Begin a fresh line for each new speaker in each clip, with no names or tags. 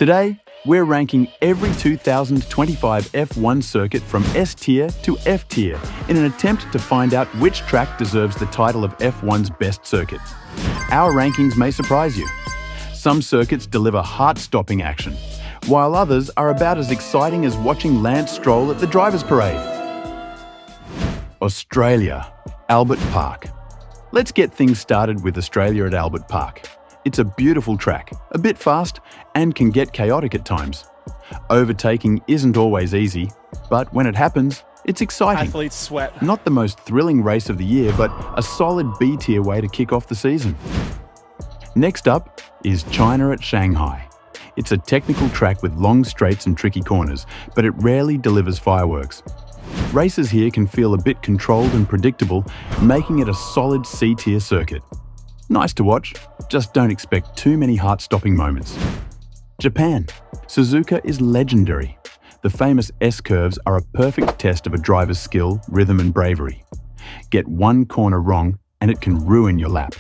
Today, we're ranking every 2025 F1 circuit from S tier to F tier in an attempt to find out which track deserves the title of F1's best circuit. Our rankings may surprise you. Some circuits deliver heart-stopping action, while others are about as exciting as watching Lance Stroll at the Drivers' Parade. Australia, Albert Park. Let's get things started with Australia at Albert Park. It's a beautiful track, a bit fast, and can get chaotic at times. Overtaking isn't always easy, but when it happens, it's exciting.
Athletes sweat.
Not the most thrilling race of the year, but a solid B-tier way to kick off the season. Next up is China at Shanghai. It's a technical track with long straights and tricky corners, but it rarely delivers fireworks. Races here can feel a bit controlled and predictable, making it a solid C-tier circuit. Nice to watch, just don't expect too many heart-stopping moments. Japan. Suzuka is legendary. The famous S-curves are a perfect test of a driver's skill, rhythm and bravery. Get one corner wrong and it can ruin your lap.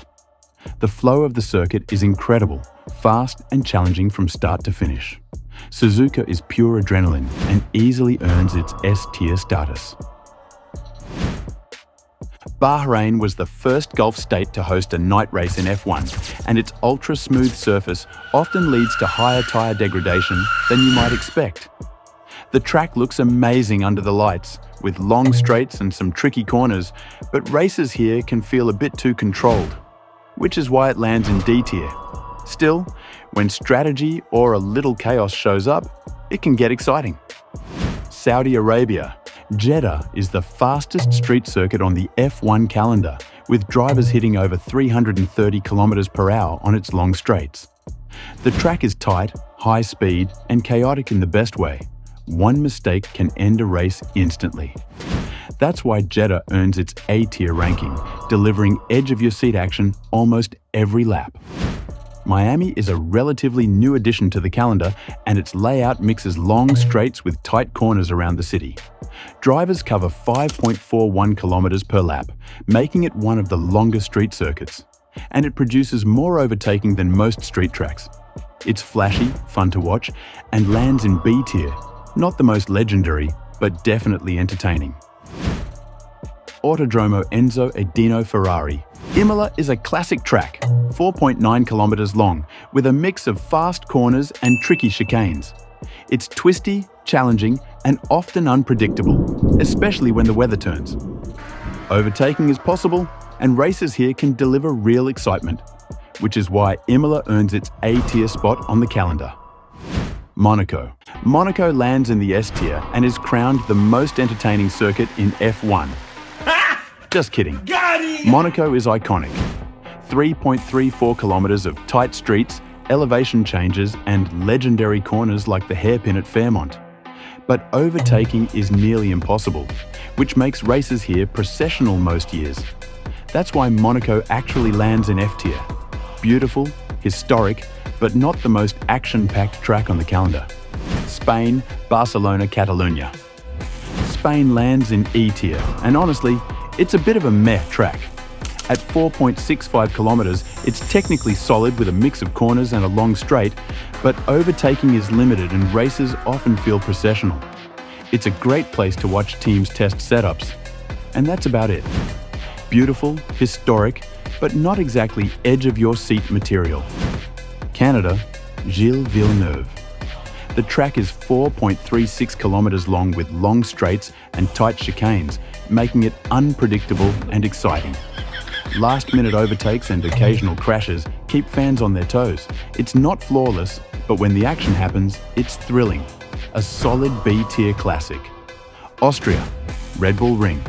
The flow of the circuit is incredible, fast and challenging from start to finish. Suzuka is pure adrenaline and easily earns its S-tier status. Bahrain was the first Gulf state to host a night race in F1, and its ultra-smooth surface often leads to higher tyre degradation than you might expect. The track looks amazing under the lights, with long straights and some tricky corners, but races here can feel a bit too controlled, which is why it lands in D tier. Still, when strategy or a little chaos shows up, it can get exciting. Saudi Arabia. Jeddah is the fastest street circuit on the F1 calendar, with drivers hitting over 330 km per hour on its long straights. The track is tight, high speed, and chaotic in the best way. One mistake can end a race instantly. That's why Jeddah earns its A-tier ranking, delivering edge-of-your-seat action almost every lap. Miami is a relatively new addition to the calendar, and its layout mixes long straights with tight corners around the city. Drivers cover 5.41 kilometers per lap, making it one of the longest street circuits. And it produces more overtaking than most street tracks. It's flashy, fun to watch, and lands in B tier. Not the most legendary, but definitely entertaining. Autodromo Enzo Edino Ferrari. Imola is a classic track, 4.9 kilometers long, with a mix of fast corners and tricky chicanes. It's twisty, challenging, and often unpredictable, especially when the weather turns. Overtaking is possible, and races here can deliver real excitement, which is why Imola earns its A-tier spot on the calendar. Monaco. Monaco lands in the S tier and is crowned the most entertaining circuit in F1. Just kidding. Monaco is iconic. 3.34 kilometers of tight streets, elevation changes, and legendary corners like the hairpin at Fairmont. But overtaking is nearly impossible, which makes races here processional most years. That's why Monaco actually lands in F tier. Beautiful, historic, but not the most action-packed track on the calendar. Spain, Barcelona, Catalunya. Spain lands in E tier, and honestly, it's a bit of a meh track. At 4.65 kilometers, it's technically solid with a mix of corners and a long straight, but overtaking is limited and races often feel processional. It's a great place to watch teams test setups. And that's about it. Beautiful, historic, but not exactly edge-of-your-seat material. Canada, Gilles Villeneuve. The track is 4.36 kilometers long with long straights and tight chicanes, making it unpredictable and exciting. Last-minute overtakes and occasional crashes keep fans on their toes. It's not flawless, but when the action happens, it's thrilling. A solid B-tier classic. Austria, Red Bull Ring.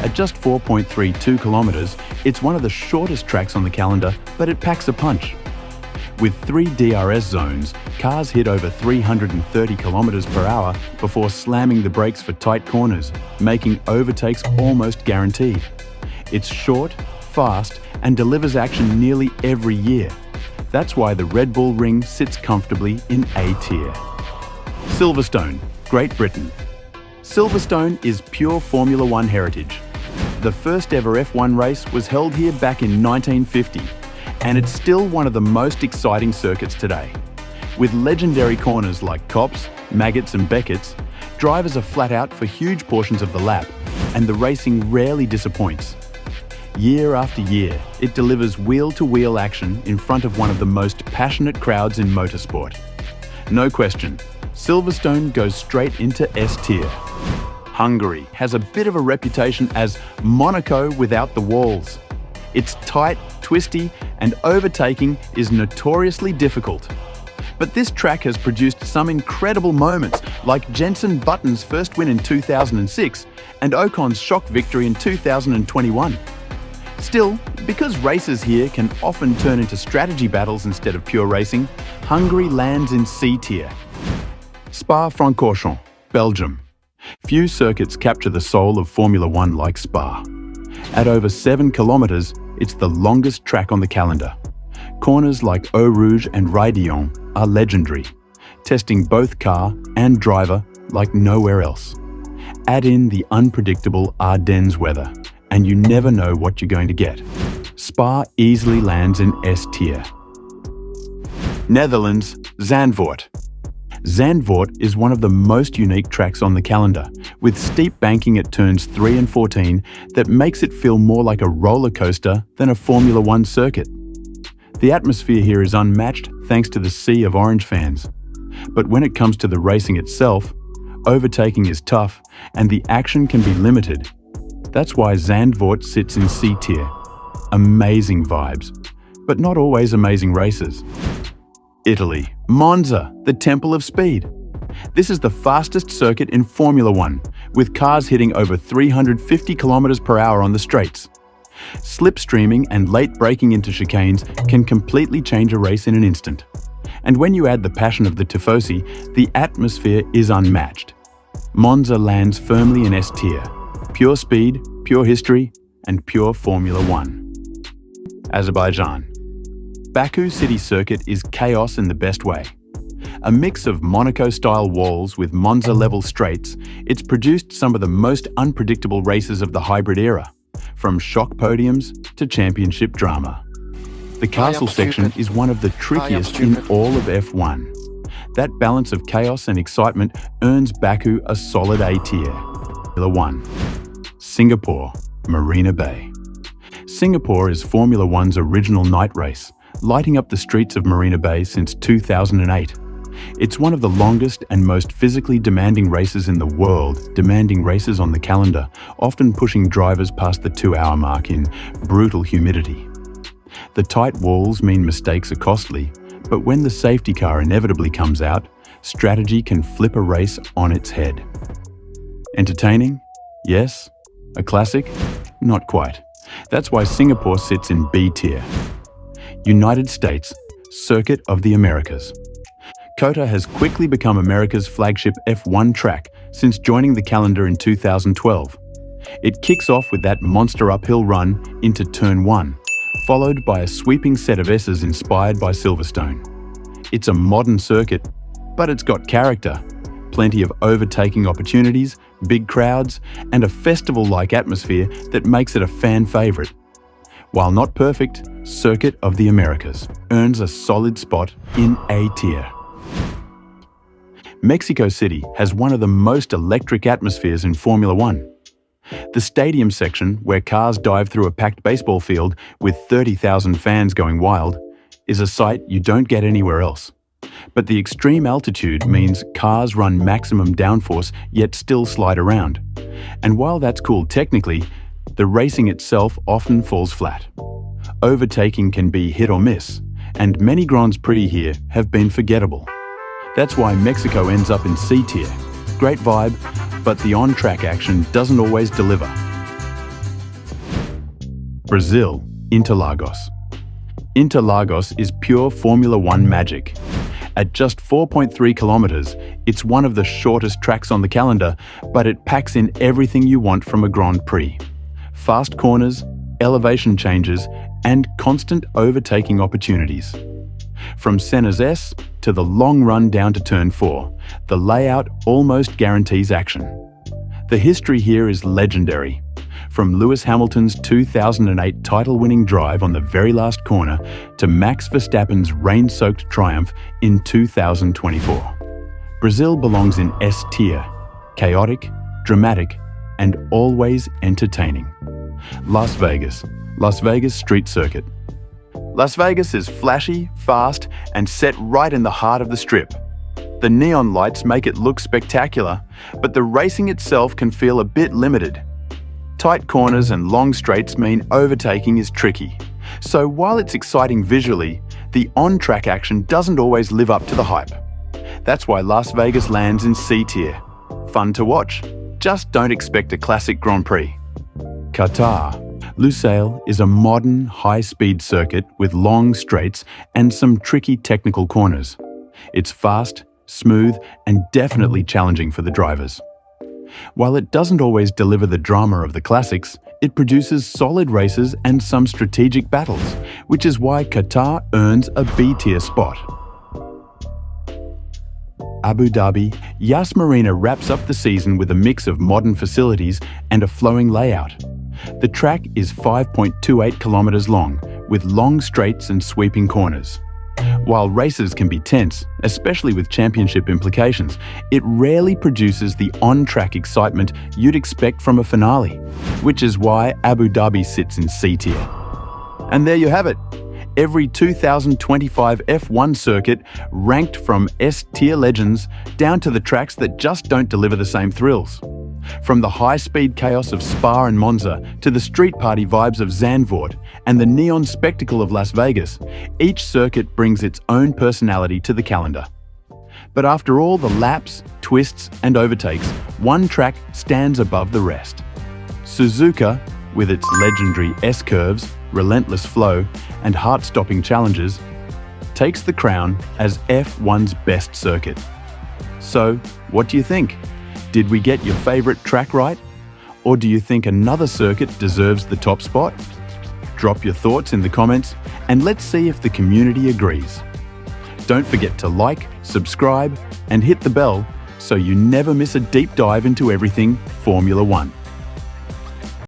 At just 4.32 kilometers, it's one of the shortest tracks on the calendar, but it packs a punch. With 3 DRS zones, cars hit over 330 kilometers per hour before slamming the brakes for tight corners, making overtakes almost guaranteed. It's short, fast, and delivers action nearly every year. That's why the Red Bull Ring sits comfortably in A tier. Silverstone, Great Britain. Silverstone is pure Formula One heritage. The first ever F1 race was held here back in 1950, and it's still one of the most exciting circuits today. With legendary corners like Copse, Maggots and Beckett's, drivers are flat out for huge portions of the lap, and the racing rarely disappoints. Year after year, it delivers wheel-to-wheel action in front of one of the most passionate crowds in motorsport. No question, Silverstone goes straight into S tier. Hungary has a bit of a reputation as Monaco without the walls. It's tight, twisty, and overtaking is notoriously difficult. But this track has produced some incredible moments, like Jenson Button's first win in 2006 and Ocon's shock victory in 2021. Still, because races here can often turn into strategy battles instead of pure racing, Hungary lands in C tier. Spa-Francorchamps, Belgium. Few circuits capture the soul of Formula One like Spa. At over 7 kilometres, it's the longest track on the calendar. Corners like Eau Rouge and Raidillon are legendary, testing both car and driver like nowhere else. Add in the unpredictable Ardennes weather, and you never know what you're going to get. Spa easily lands in S tier. Netherlands, Zandvoort. Zandvoort is one of the most unique tracks on the calendar, with steep banking at turns 3 and 14 that makes it feel more like a roller coaster than a Formula One circuit. The atmosphere here is unmatched thanks to the sea of Orange fans. But when it comes to the racing itself, overtaking is tough and the action can be limited. That's why Zandvoort sits in C tier. Amazing vibes, but not always amazing races. Italy, Monza, the Temple of Speed. This is the fastest circuit in Formula One, with cars hitting over 350 kilometers per hour on the straights. Slipstreaming and late braking into chicanes can completely change a race in an instant. And when you add the passion of the Tifosi, the atmosphere is unmatched. Monza lands firmly in S tier. Pure speed, pure history, and pure Formula One. Azerbaijan. Baku City Circuit is chaos in the best way. A mix of Monaco-style walls with Monza-level straights, it's produced some of the most unpredictable races of the hybrid era, from shock podiums to championship drama. The castle section is one of the trickiest in all of F1. That balance of chaos and excitement earns Baku a solid A tier. Formula One. Singapore, Marina Bay. Singapore is Formula One's original night race, lighting up the streets of Marina Bay since 2008. It's one of the longest and most physically demanding races in the world, demanding races on the calendar, often pushing drivers past the 2-hour mark in brutal humidity. The tight walls mean mistakes are costly, but when the safety car inevitably comes out, strategy can flip a race on its head. Entertaining? Yes. A classic? Not quite. That's why Singapore sits in B tier. United States, Circuit of the Americas. Qatar has quickly become America's flagship F1 track since joining the calendar in 2012. It kicks off with that monster uphill run into Turn 1, followed by a sweeping set of S's inspired by Silverstone. It's a modern circuit, but it's got character. Plenty of overtaking opportunities, big crowds, and a festival-like atmosphere that makes it a fan favourite. While not perfect, Circuit of the Americas earns a solid spot in A tier. Mexico City has one of the most electric atmospheres in Formula One. The stadium section, where cars dive through a packed baseball field with 30,000 fans going wild, is a sight you don't get anywhere else. But the extreme altitude means cars run maximum downforce yet still slide around. And while that's cool technically, the racing itself often falls flat. Overtaking can be hit or miss, and many Grands Prix here have been forgettable. That's why Mexico ends up in C tier. Great vibe, but the on-track action doesn't always deliver. Brazil, Interlagos. Interlagos is pure Formula One magic. At just 4.3 kilometers, it's one of the shortest tracks on the calendar, but it packs in everything you want from a Grand Prix. Fast corners, elevation changes, and constant overtaking opportunities. From Senna's S to the long run down to Turn 4, the layout almost guarantees action. The history here is legendary. From Lewis Hamilton's 2008 title-winning drive on the very last corner to Max Verstappen's rain-soaked triumph in 2024. Brazil belongs in S tier, chaotic, dramatic, and always entertaining. Las Vegas Street Circuit. Las Vegas is flashy, fast, and set right in the heart of the Strip. The neon lights make it look spectacular, but the racing itself can feel a bit limited. Tight corners and long straights mean overtaking is tricky. So while it's exciting visually, the on-track action doesn't always live up to the hype. That's why Las Vegas lands in C tier. Fun to watch, just don't expect a classic Grand Prix. Qatar. Lusail is a modern, high-speed circuit with long straights and some tricky technical corners. It's fast, smooth, and definitely challenging for the drivers. While it doesn't always deliver the drama of the classics, it produces solid races and some strategic battles, which is why Qatar earns a B-tier spot. Abu Dhabi, Yas Marina wraps up the season with a mix of modern facilities and a flowing layout. The track is 5.28 kilometers long, with long straights and sweeping corners. While races can be tense, especially with championship implications, it rarely produces the on-track excitement you'd expect from a finale, which is why Abu Dhabi sits in C tier. And there you have it. Every 2025 F1 circuit ranked from S-tier legends down to the tracks that just don't deliver the same thrills. From the high-speed chaos of Spa and Monza to the street party vibes of Zandvoort and the neon spectacle of Las Vegas, each circuit brings its own personality to the calendar. But after all the laps, twists and overtakes, one track stands above the rest. Suzuka, with its legendary S-curves, relentless flow and heart-stopping challenges, takes the crown as F1's best circuit. So, what do you think? Did we get your favorite track right? Or do you think another circuit deserves the top spot? Drop your thoughts in the comments and let's see if the community agrees. Don't forget to like, subscribe, and hit the bell so you never miss a deep dive into everything Formula One.